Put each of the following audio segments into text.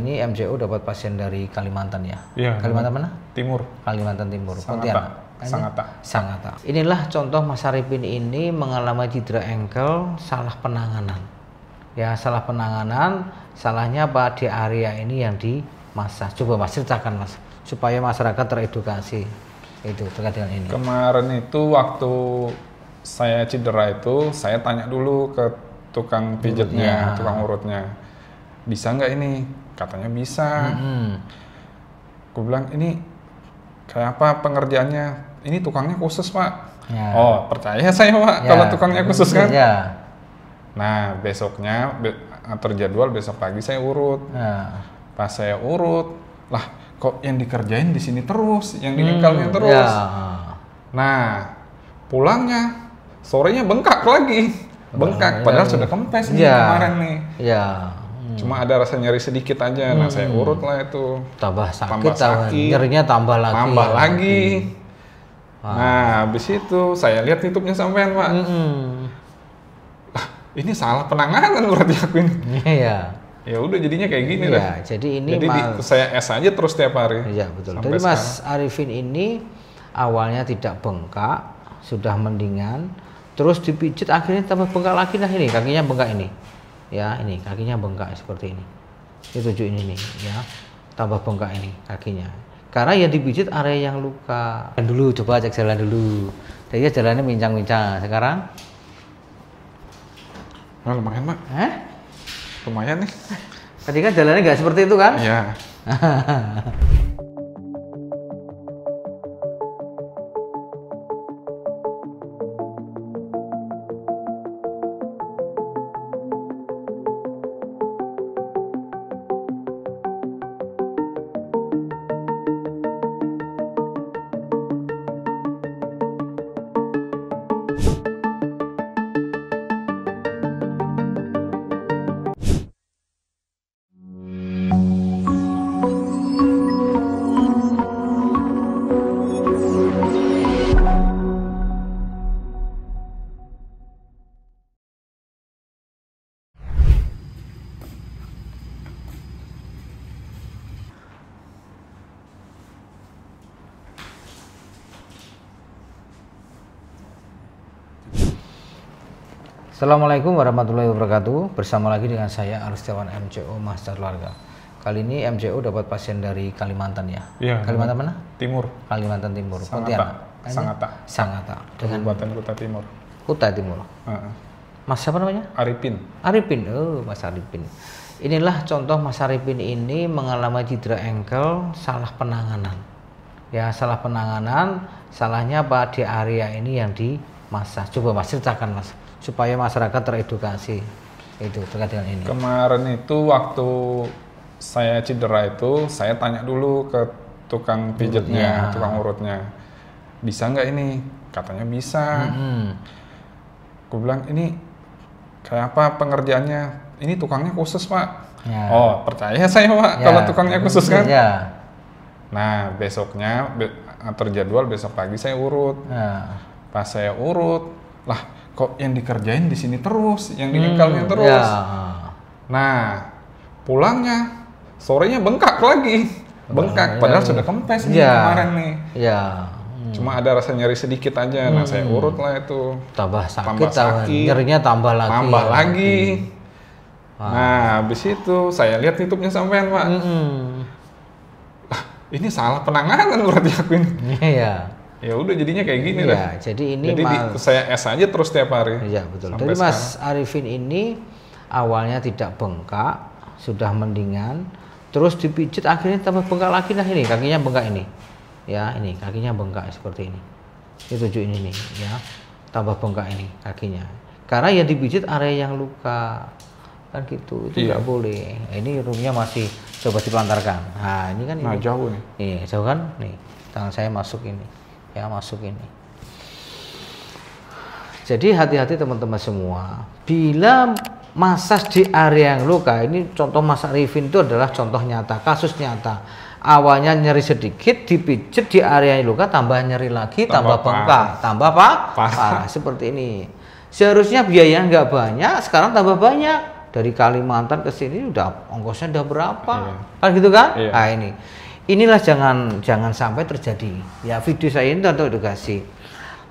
ini MCO dapat pasien dari Kalimantan ya? Iya. Kalimantan mana? Timur. Kalimantan Timur. Sangatta. Inilah contoh Mas Arifin ini mengalami cedera ankle, salah penanganan. Ya, salah penanganan, salahnya apa di area ini yang dimasah. Coba Mas ceritakan Mas, supaya masyarakat teredukasi itu terkait dengan ini. Kemarin itu waktu saya cedera itu, saya tanya dulu ke tukang pijatnya, tukang urutnya. Bisa nggak ini? Katanya bisa. Aku bilang ini kayak apa pengerjaannya? Ini tukangnya khusus Pak. Ya. Oh percaya saya Pak kalau tukangnya khusus kan. Ya. Nah besoknya atur jadwal besok pagi saya urut. Ya. Pas saya urut, lah kok yang dikerjain di sini terus, yang di ankle-nya terus. Ya. Nah pulangnya sorenya bengkak lagi, bengkak. Padahal sudah kempes nih kemarin nih. Ya. Cuma ada rasa nyeri sedikit aja. Nah saya urut lah itu. Tambah sakit. Nyerinya tambah lagi. Tambah lagi. Nah habis itu saya lihat YouTube-nya sampean Pak. Ini salah penanganan berarti aku ini. Iya. Ya udah jadinya kayak gini lah. Jadi ini saya es aja terus tiap hari. Iya betul. Jadi Mas Arifin ini awalnya tidak bengkak, sudah mendingan, terus dipijit akhirnya tambah bengkak lagi. Nah ini kakinya bengkak ini. Ya ini kakinya bengkak seperti ini. Ini tunjukin ini ya. Tambah bengkak ini kakinya. Karena yang dipijit area yang luka. Dan dulu coba cek jalan dulu. Dia jalannya mincang-mincang. Sekarang nah, lumayan Mak. Lumayan nih. Tadi kan jalannya nggak seperti itu kan? Iya. Assalamualaikum warahmatullahi wabarakatuh. Bersama lagi dengan saya Arustiawan MCO Master Keluarga. Kali ini MCO dapat pasien dari Kalimantan ya? Iya. Kalimantan mana? Timur. Kalimantan Timur. Sangatta. Dengan Kabupaten Kuta Timur. Kuta Timur. Mas siapa namanya? Arifin. Arifin. Oh, Mas Arifin. Inilah contoh Mas Arifin ini mengalami cedera ankle, salah penanganan. Ya, salah penanganan, salahnya apa di area ini yang dimasah. Coba Mas ceritakan Mas, supaya masyarakat teredukasi itu terkait dengan ini. Kemarin itu waktu saya cedera itu, saya tanya dulu ke tukang pijatnya, tukang urutnya. Bisa nggak ini? Katanya bisa. Aku bilang ini kayak apa pengerjaannya? Ini tukangnya khusus Pak. Ya. Oh percaya saya Pak kalau tukangnya khusus kan. Ya. Nah besoknya atur jadwal besok pagi saya urut. Pas saya urut, lah kok yang dikerjain di sini terus, yang di ankle-nya terus. Nah pulangnya sorenya bengkak lagi, bengkak. Padahal sudah kempes nih kemarin nih. Cuma ada rasa nyeri sedikit aja. Nah saya urut lah itu. Tambah sakit. Nyerinya tambah lagi. Nah habis itu saya lihat YouTube-nya sampean Pak. Ini salah penanganan berarti aku ini. Ya udah jadinya kayak gini lah. Jadi ini saya es aja terus tiap hari. Iya betul. Jadi Mas Arifin ini awalnya tidak bengkak, sudah mendingan, terus dipijit akhirnya tambah bengkak lagi. Nah ini kakinya bengkak ini. Ya ini kakinya bengkak seperti ini. Ini tunjukin ini ya. Tambah bengkak ini kakinya. Karena yang dipijit area yang luka. Kan gitu. Itu nggak boleh. Ini rumahnya masih coba dipelantarkan. Nah ini kan ini. Jauh nih. Nih jauh kan? Nih tangan saya masuk ini. Ya masuk ini. Jadi hati-hati teman-teman semua. Bila masas di area yang luka, ini contoh Mas Arifin itu adalah contoh nyata, kasus nyata. Awalnya nyeri sedikit, dipijit di area yang luka, tambah nyeri lagi, tambah bengkak, tambah parah seperti ini. Seharusnya biaya nggak banyak, sekarang tambah banyak. dari Kalimantan ke sini udah ongkosnya udah berapa? Kan gitu kan? Nah inilah jangan sampai terjadi. Ya video saya ini untuk edukasi.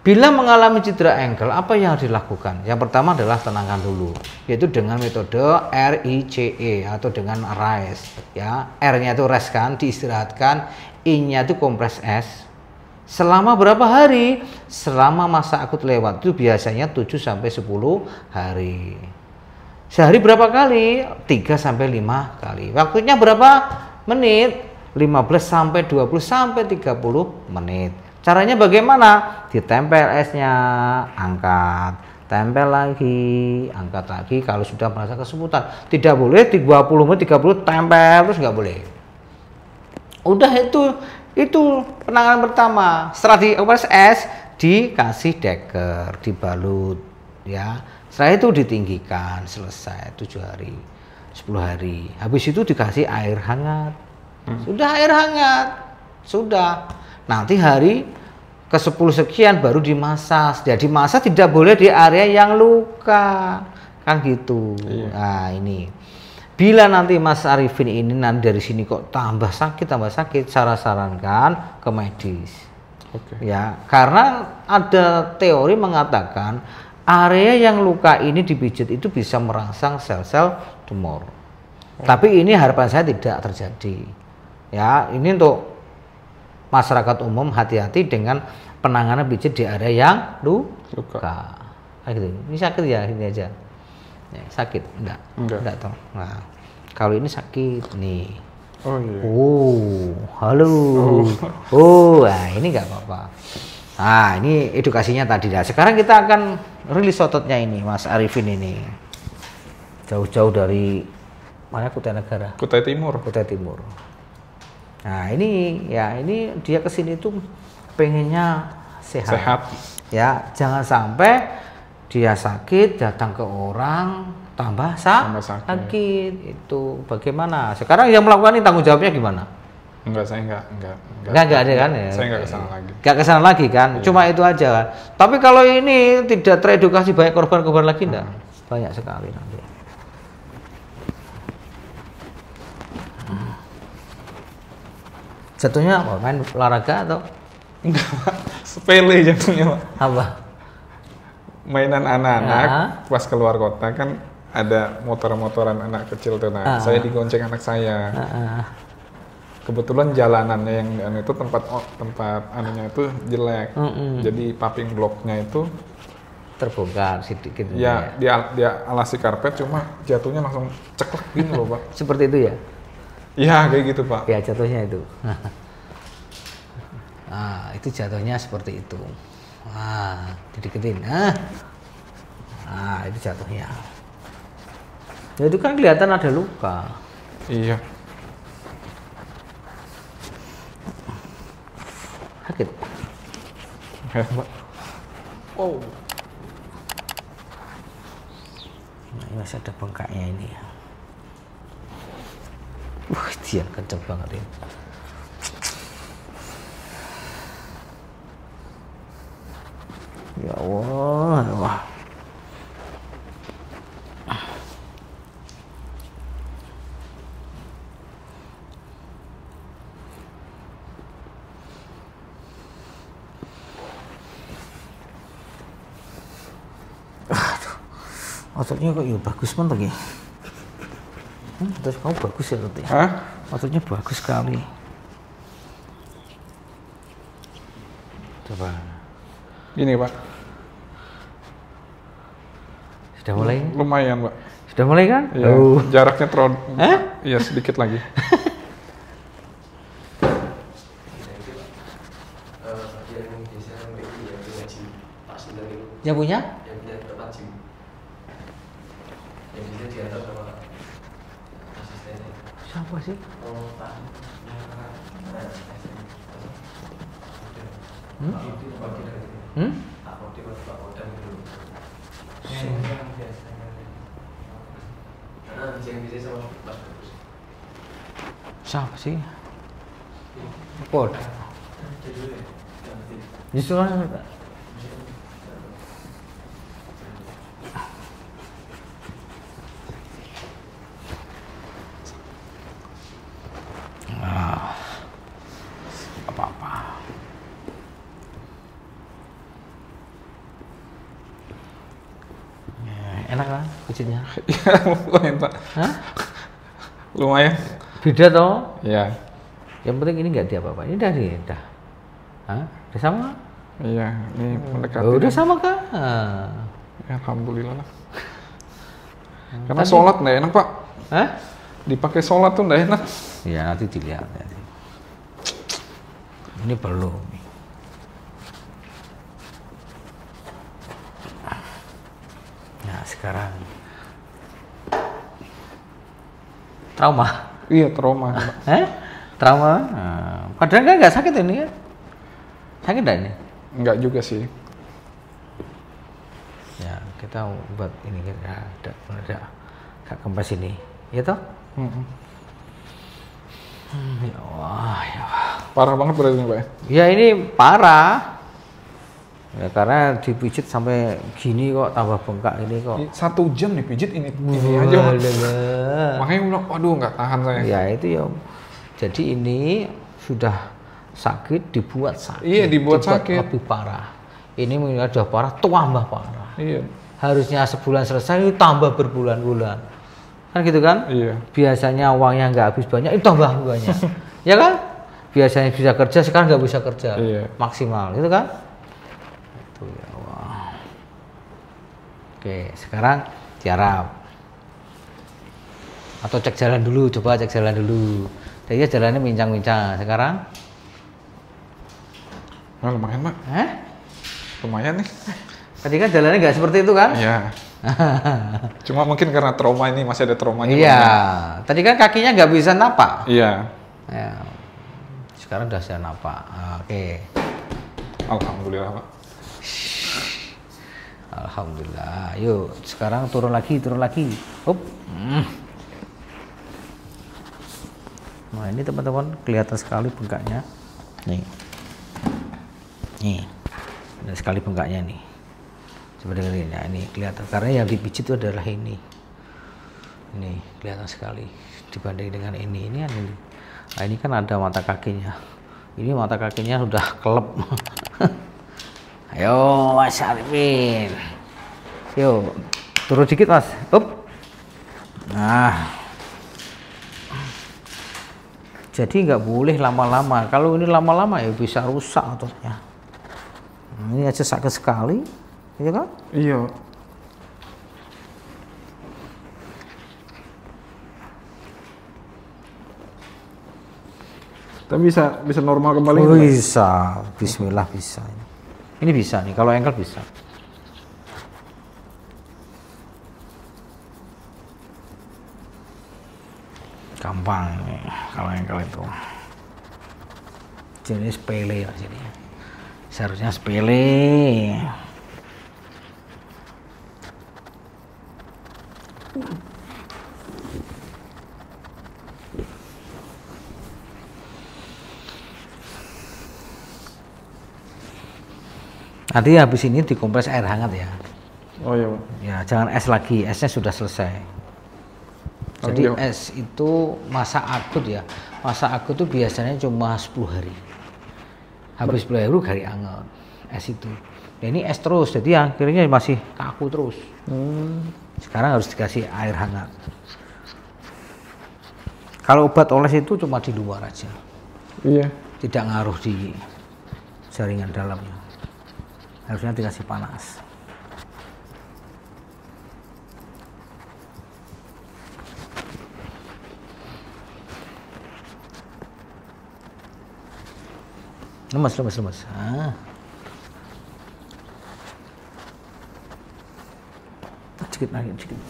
Bila mengalami cedera ankle, apa yang harus dilakukan? Yang pertama adalah tenangkan dulu, yaitu dengan metode RICE atau dengan RICE. Ya, R-nya itu rest kan, diistirahatkan, I-nya itu kompres S. Selama berapa hari? Selama masa akut lewat itu biasanya 7 sampai 10 hari. Sehari berapa kali? 3 sampai 5 kali. Waktunya berapa menit? 15 sampai 20 sampai 30 menit. Caranya bagaimana? Ditempel S-nya, angkat, tempel lagi, angkat lagi. Kalau sudah merasa kesemutan, tidak boleh 20 menit 30 tempel terus nggak boleh. Udah itu penanganan pertama. Setelah dioperasi S, dikasih deker, dibalut, ya. Setelah itu ditinggikan, selesai 7 hari, 10 hari. Habis itu dikasih air hangat. Sudah air hangat, sudah. Nanti hari ke-10 sekian baru dimasas. Jadi dimasas tidak boleh di area yang luka. Kan gitu. Nah, ini. Bila nanti Mas Arifin ini nanti dari sini kok tambah sakit, saya sarankan ke medis. Ya, karena ada teori mengatakan area yang luka ini dipijit itu bisa merangsang sel-sel tumor. Tapi ini harapan saya tidak terjadi. Ya, ini untuk masyarakat umum hati-hati dengan penanganan pijit di area yang luka. Gitu. Ini sakit ya, ini aja. Ya, sakit? Enggak toh. Nah, kalau ini sakit nih. Oh iya. Halo. Nah ini nggak apa-apa. Nah ini edukasinya tadi. Nah, sekarang kita akan rilis ototnya ini, Mas Arifin ini. Jauh-jauh dari mana? Kutai Negara. Kutai Timur. Kutai Timur. Nah ini dia kesini tuh pengennya sehat. Ya jangan sampai dia sakit datang ke orang tambah sakit. Itu bagaimana? Sekarang yang melakukan ini tanggung jawabnya gimana? Enggak, saya enggak ada kan ya? Saya enggak kesana lagi. Enggak kesana lagi kan? Iya. Cuma itu aja kan. Tapi kalau ini tidak teredukasi banyak korban-korban lagi enggak? Banyak sekali nanti. Jatuhnya apa? Main olahraga atau? Enggak, Pak. Sepele jatuhnya, Pak. Apa? Mainan anak-anak pas keluar kota kan ada motor-motoran anak kecil tuh. Nah, saya digonceng anak saya. Kebetulan jalanannya yang itu tempat anunya itu jelek. Jadi paving blocknya itu terbongkar sedikit. Ya, dia alasi karpet cuma jatuhnya langsung ceklek gini loh, Pak. Seperti itu ya? Iya, kayak gitu, Pak. Ya, jatuhnya itu. Nah, itu jatuhnya seperti itu. Wah, dideketin. Nah, itu jatuhnya. Ya, itu kan kelihatan ada luka. Iya. Sakit. Ya, Pak. Oh. Nah, ini masih ada bengkaknya ini. Dia kenceng banget ini. Ya Allah. Ototnya kok ya bagus banget lagi. Otot kamu bagus ya ototnya. Ototnya bagus sekali. Coba. Gini, Pak. Sudah mulai? Lumayan, Pak. Sudah mulai kan? Ya, jaraknya terlalu. Iya, sedikit lagi. Yang punya? Yang punya tempat gym. Yang bisa diantar sama asistennya. Siapa sih? Oh, Pak. Pak Odi atau Pak Odang itu. Yang biasanya. Yang bisa sama Mas Bagus. Siapa sih? Pod. Justru apa-apa. Enak kan pijitnya? Iya, lumayan Pak. Hah? Lumayan. Beda toh? Iya. Yang penting ini nggak diapa-apa. Ini dah. Hah? Udah sama? Iya, ini mendekati. Oh, udah sama kah? Ya, alhamdulillah lah. Karena sholat nggak enak Pak. Hah? Dipakai sholat tuh nggak enak. Ya nanti dilihat. Ini belum. Nah sekarang trauma. Iya, trauma. Trauma. Padahal kan nggak sakit ini ya? Sakit nggak ini? Enggak juga sih. Ya kita buat ini kita ada kempes ini, ya toh? Ya Allah, ya Allah. Parah banget berarti Pak ya? Ya ini parah. Ya karena dipijit sampai gini kok tambah bengkak ini kok. 1 jam nih pijit ini aja. Makanya bilang, waduh nggak tahan saya. Ya itu ya. Jadi ini sudah sakit dibuat sakit. Iya, dibuat sakit. Lebih parah. Ini mungkin sudah parah, tambah parah. Iya. Harusnya sebulan selesai, itu tambah berbulan-bulan. Kan gitu kan? Iya. Biasanya uangnya nggak habis banyak, itu tambah banyak. Ya kan? Biasanya bisa kerja, sekarang nggak bisa kerja. Iya. Maksimal, gitu kan? Itu ya Allah. Oke, sekarang tiarap. Atau cek jalan dulu, coba cek jalan dulu. Dia jalannya mincang-mincang. Sekarang? Nah, lumayan Pak. Lumayan nih. Tadi kan jalannya nggak seperti itu kan? Iya. Cuma mungkin karena trauma ini masih ada traumanya. Iya. Tadi kan kakinya nggak bisa napak. Iya. Ya. Sekarang udah bisa napak. Oke. Alhamdulillah Pak. Alhamdulillah. Yuk, sekarang turun lagi. Up. Nah ini teman-teman kelihatan sekali bengkaknya. Nih. Ada sekali bengkaknya nih. Seperti ini. Nah, ini kelihatan karena yang dipijit itu adalah ini. Ini kelihatan sekali dibanding dengan ini. Ini. Nah, ini kan ada mata kakinya. Ini mata kakinya sudah kelep. Ayo Mas Arifin. Yuk, turun dikit Mas. Up. Nah. Jadi nggak boleh lama-lama. Kalau ini lama-lama ya bisa rusak ototnya. Ini aja sakit sekali, ya kan? Iya. Tapi bisa normal kembali. Oh, bisa, Bismillah bisa. Ini bisa nih, kalau ankle bisa. Gampang nih, kalau ankle itu. Jadi sepele lah jadi. Seharusnya sepele. Nanti habis ini dikompres air hangat ya. Oh iya Pak. Ya jangan es lagi, esnya sudah selesai. Jadi es itu masa akut ya. Masa akut itu biasanya cuma 10 hari. Habis 10 hari hari hangat es itu. Nah, ini es terus, jadi akhirnya masih kaku terus. Sekarang harus dikasih air hangat. Kalau obat oles itu cuma di luar aja. Iya. Tidak ngaruh di jaringan dalamnya. Harusnya dikasih panas. Lemas. Sedikit lagi, sedikit.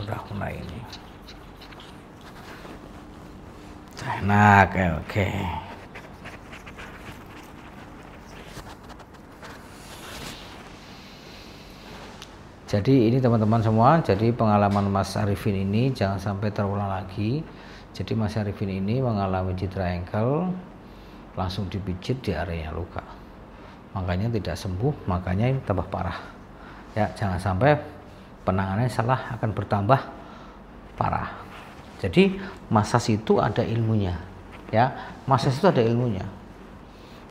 Udah mulai ini. Enak, oke. Jadi ini teman-teman semua, jadi pengalaman Mas Arifin ini jangan sampai terulang lagi. Jadi Mas Arifin ini mengalami cedera ankle, langsung dipijit di area luka. Makanya tidak sembuh, makanya ini tambah parah. Ya, jangan sampai penanganannya salah akan bertambah parah. Jadi massage itu ada ilmunya. Ya, massage itu ada ilmunya.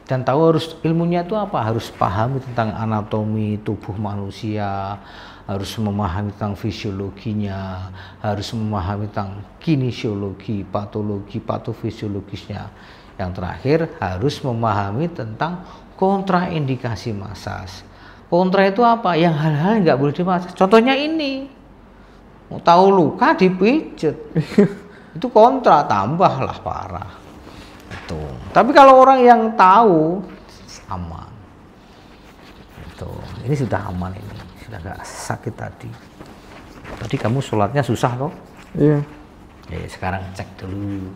Dan tahu harus ilmunya itu apa? Harus pahami tentang anatomi tubuh manusia, harus memahami tentang fisiologinya, harus memahami tentang kinesiologi, patologi, patofisiologisnya. Yang terakhir harus memahami tentang kontraindikasi massage. Kontra itu apa? Yang hal-hal nggak boleh dimassage. Contohnya ini, mau tahu luka dipijit, itu kontra, tambahlah parah. Itu. Tapi kalau orang yang tahu aman. Itu. Ini sudah aman ini, sudah nggak sakit tadi. Tadi kamu sholatnya susah loh. Iya. Sekarang cek dulu.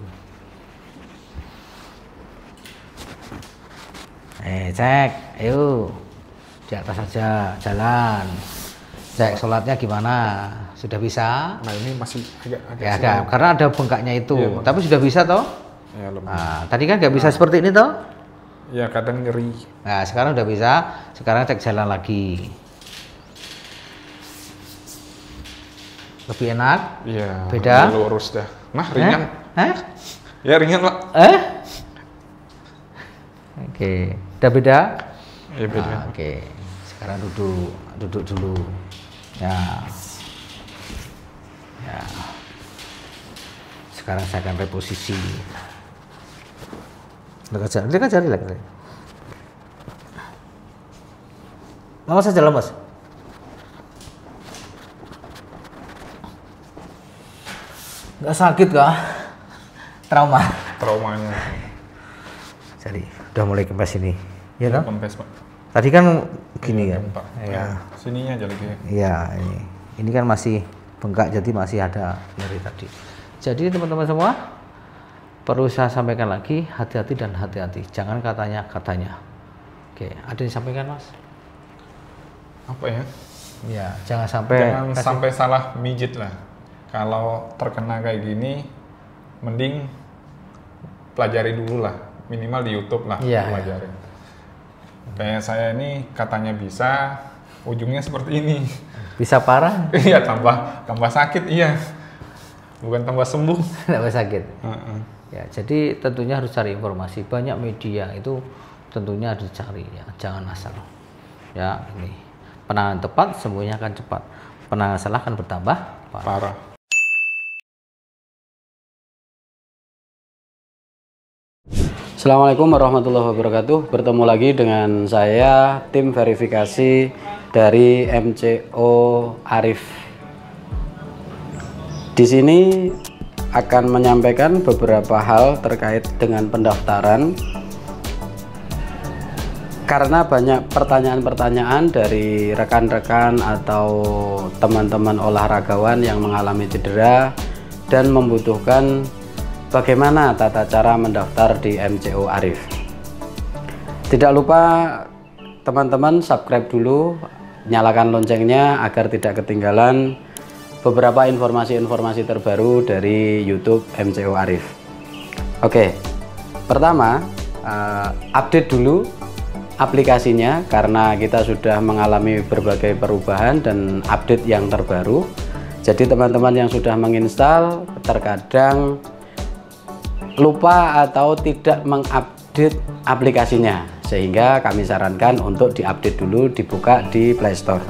Cek, ayo di atas saja jalan. Cek sholatnya gimana? Sudah bisa? Nah ini masih agak ya, karena ada bengkaknya itu. Iya, tapi sudah bisa toh? Ya, nah, tadi kan nggak bisa seperti ini toh? Ya kadang nyeri. Nah sekarang udah bisa. Sekarang cek jalan lagi. Lebih enak? Iya. Beda? Lurus dah. Nah ringan. Ya ringan Pak. Oke. Udah beda? Ya beda. Oke. Sekarang duduk dulu. Ya. Sekarang saya akan reposisi. Dekat jari lagi. Lemas saja lemas. Nggak sakit kah? Traumanya. Jadi udah mulai kempes ini. Ya kan? Kempes Pak. Tadi kan gini kan. Pak. Ya. Sininya aja lagi. Iya ini kan masih bengkak, jadi masih ada nyeri tadi. Jadi teman-teman semua, perlu saya sampaikan lagi, hati-hati dan hati-hati, jangan katanya. Oke, ada yang disampaikan Mas? Apa ya? Ya, jangan sampai salah mijit lah. Kalau terkena kayak gini, mending pelajari dulu lah, minimal di YouTube lah, pelajari. Kayak saya ini katanya bisa, ujungnya seperti ini. Bisa parah? Iya, tambah sakit, iya. Bukan tambah sembuh. Tambah sakit. Ya, jadi tentunya harus cari informasi. Banyak media itu tentunya harus dicari ya, jangan asal. Ya, ini penanganan tepat sembuhnya akan cepat. Penanganan salah akan bertambah parah. Assalamualaikum warahmatullahi wabarakatuh. Bertemu lagi dengan saya, tim verifikasi dari MCO Arif. Di sini akan menyampaikan beberapa hal terkait dengan pendaftaran. Karena banyak pertanyaan-pertanyaan dari rekan-rekan atau teman-teman olahragawan yang mengalami cedera dan membutuhkan bagaimana tata cara mendaftar di MCO Arif. Tidak lupa teman-teman subscribe dulu, nyalakan loncengnya agar tidak ketinggalan beberapa informasi-informasi terbaru dari YouTube MCO Arif. Oke, pertama update dulu aplikasinya karena kita sudah mengalami berbagai perubahan dan update yang terbaru. Jadi teman-teman yang sudah menginstal terkadang lupa atau tidak mengupdate aplikasinya, sehingga kami sarankan untuk diupdate dulu, dibuka di Play Store.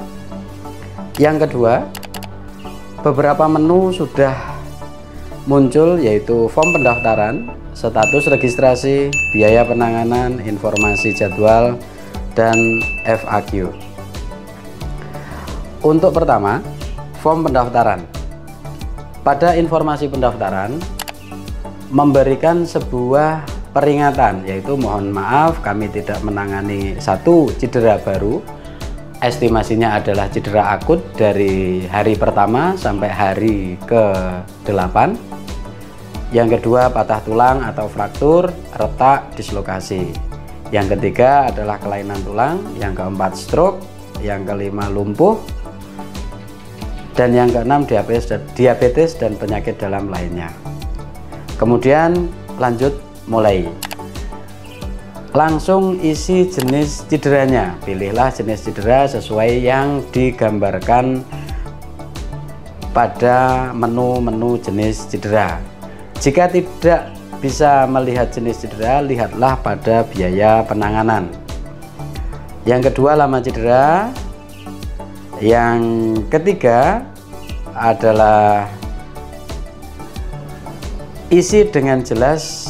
Yang kedua, beberapa menu sudah muncul, yaitu form pendaftaran, status registrasi, biaya penanganan, informasi jadwal, dan FAQ. Untuk pertama, form pendaftaran. Pada informasi pendaftaran memberikan sebuah peringatan, yaitu mohon maaf kami tidak menangani satu cedera baru. Estimasinya adalah cedera akut dari hari pertama sampai hari ke-8. Yang kedua patah tulang atau fraktur, retak, dislokasi. Yang ketiga adalah kelainan tulang. Yang keempat stroke. Yang kelima lumpuh. Dan yang keenam, diabetes dan penyakit dalam lainnya. Kemudian lanjut mulai. Langsung isi jenis cederanya. Pilihlah jenis cedera sesuai yang digambarkan pada menu-menu jenis cedera. Jika tidak bisa melihat jenis cedera, lihatlah pada biaya penanganan. Yang kedua, lama cedera. Yang ketiga adalah isi dengan jelas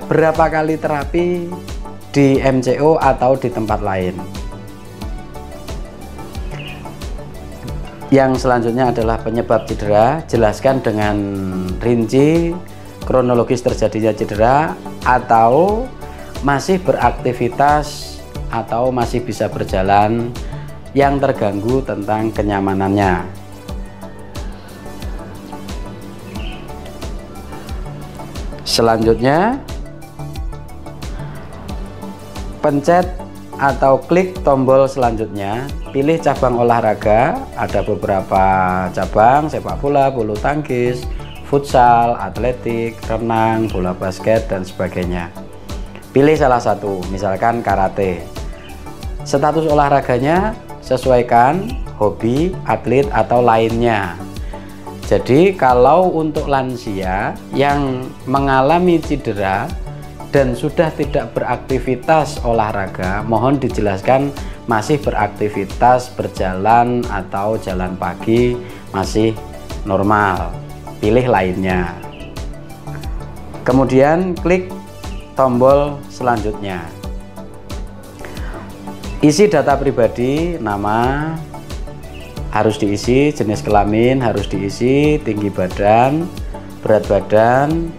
berapa kali terapi di MCO atau di tempat lain. Yang selanjutnya adalah penyebab cedera. Jelaskan dengan rinci kronologis terjadinya cedera, atau masih beraktivitas atau masih bisa berjalan, yang terganggu tentang kenyamanannya. Selanjutnya, pencet atau klik tombol selanjutnya, pilih cabang olahraga. Ada beberapa cabang: sepak bola, bulu tangkis, futsal, atletik, renang, bola basket, dan sebagainya. Pilih salah satu, misalkan karate. Status olahraganya sesuaikan hobi, atlet, atau lainnya. Jadi kalau untuk lansia yang mengalami cedera dan sudah tidak beraktivitas olahraga, mohon dijelaskan masih beraktivitas berjalan atau jalan pagi masih normal. Pilih lainnya. Kemudian klik tombol selanjutnya. Isi data pribadi, nama harus diisi, jenis kelamin harus diisi, tinggi badan, berat badan,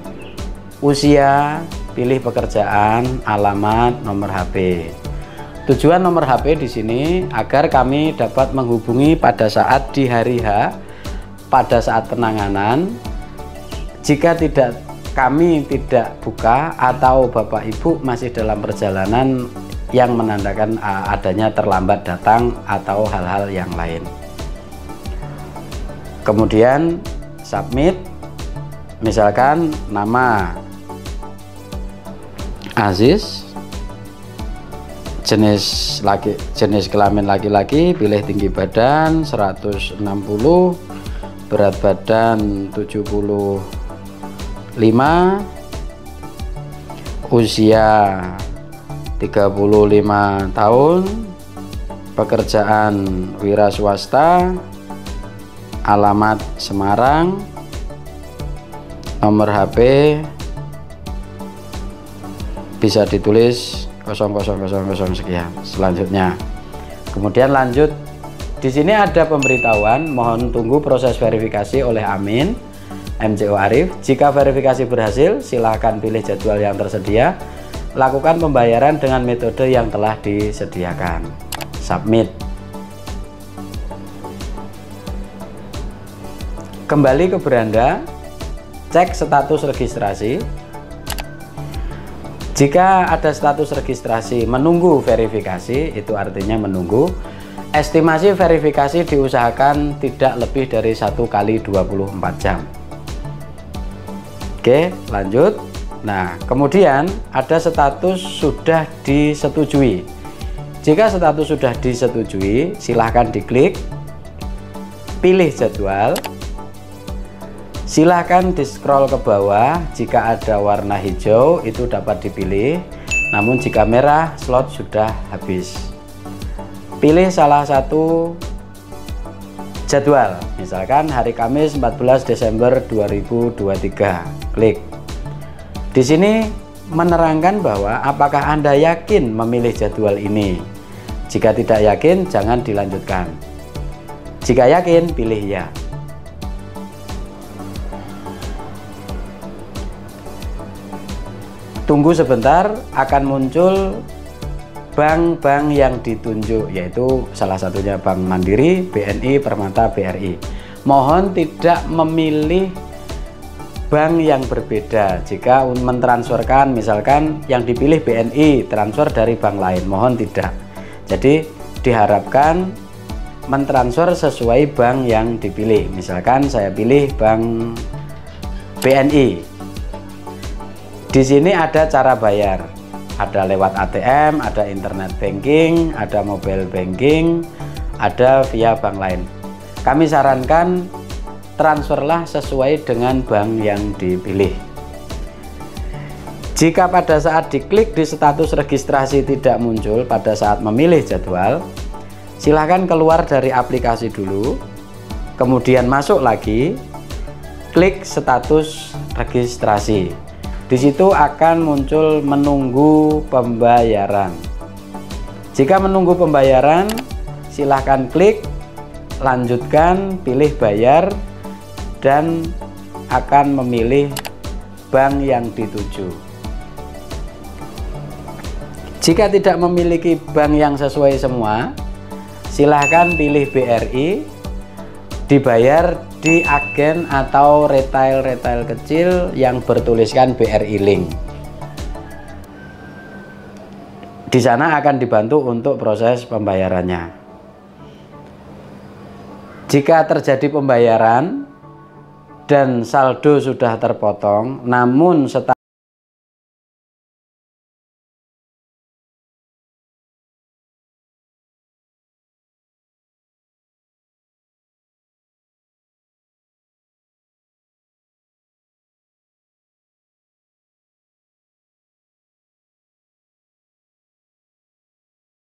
usia, pilih pekerjaan, alamat, nomor HP. Tujuan nomor HP di sini agar kami dapat menghubungi pada saat di hari H, pada saat penanganan. Jika kami tidak buka atau Bapak Ibu masih dalam perjalanan yang menandakan adanya terlambat datang atau hal-hal yang lain. Kemudian submit, misalkan nama Aziz, jenis kelamin laki-laki, pilih tinggi badan 160, berat badan 75, usia 35 tahun, pekerjaan wira swasta, alamat Semarang, nomor HP bisa ditulis 0000 sekian. Selanjutnya, kemudian lanjut. Di sini ada pemberitahuan, mohon tunggu proses verifikasi oleh Amin MCO Arif. Jika verifikasi berhasil, silahkan pilih jadwal yang tersedia. Lakukan pembayaran dengan metode yang telah disediakan. Submit. Kembali ke beranda, cek status registrasi. Jika ada status registrasi menunggu verifikasi, itu artinya menunggu. Estimasi verifikasi diusahakan tidak lebih dari 1 kali 24 jam. Oke, lanjut. Nah, kemudian ada status sudah disetujui. Jika status sudah disetujui, silahkan diklik, pilih jadwal. Silahkan di scroll ke bawah, jika ada warna hijau itu dapat dipilih, namun jika merah slot sudah habis. Pilih salah satu jadwal, misalkan hari Kamis 14 Desember 2023, klik. Di sini menerangkan bahwa apakah Anda yakin memilih jadwal ini. Jika tidak yakin, jangan dilanjutkan. Jika yakin, pilih ya. Tunggu sebentar, akan muncul bank-bank yang ditunjuk, yaitu salah satunya Bank Mandiri, BNI, Permata, BRI. Mohon tidak memilih bank yang berbeda. Jika mentransferkan, misalkan yang dipilih BNI, transfer dari bank lain, mohon tidak. Jadi diharapkan mentransfer sesuai bank yang dipilih. Misalkan saya pilih bank BNI. Di sini ada cara bayar. Ada lewat ATM, ada internet banking, ada mobile banking, ada via bank lain. Kami sarankan transferlah sesuai dengan bank yang dipilih. Jika pada saat diklik di status registrasi tidak muncul pada saat memilih jadwal, silahkan keluar dari aplikasi dulu, kemudian masuk lagi, klik status registrasi. Di situ akan muncul menunggu pembayaran. Jika menunggu pembayaran, silahkan klik lanjutkan, pilih bayar, dan akan memilih bank yang dituju. Jika tidak memiliki bank yang sesuai semua, silahkan pilih BRI, dibayar di agen atau retail kecil yang bertuliskan BRI Link. Di sana akan dibantu untuk proses pembayarannya. Jika terjadi pembayaran dan saldo sudah terpotong, namun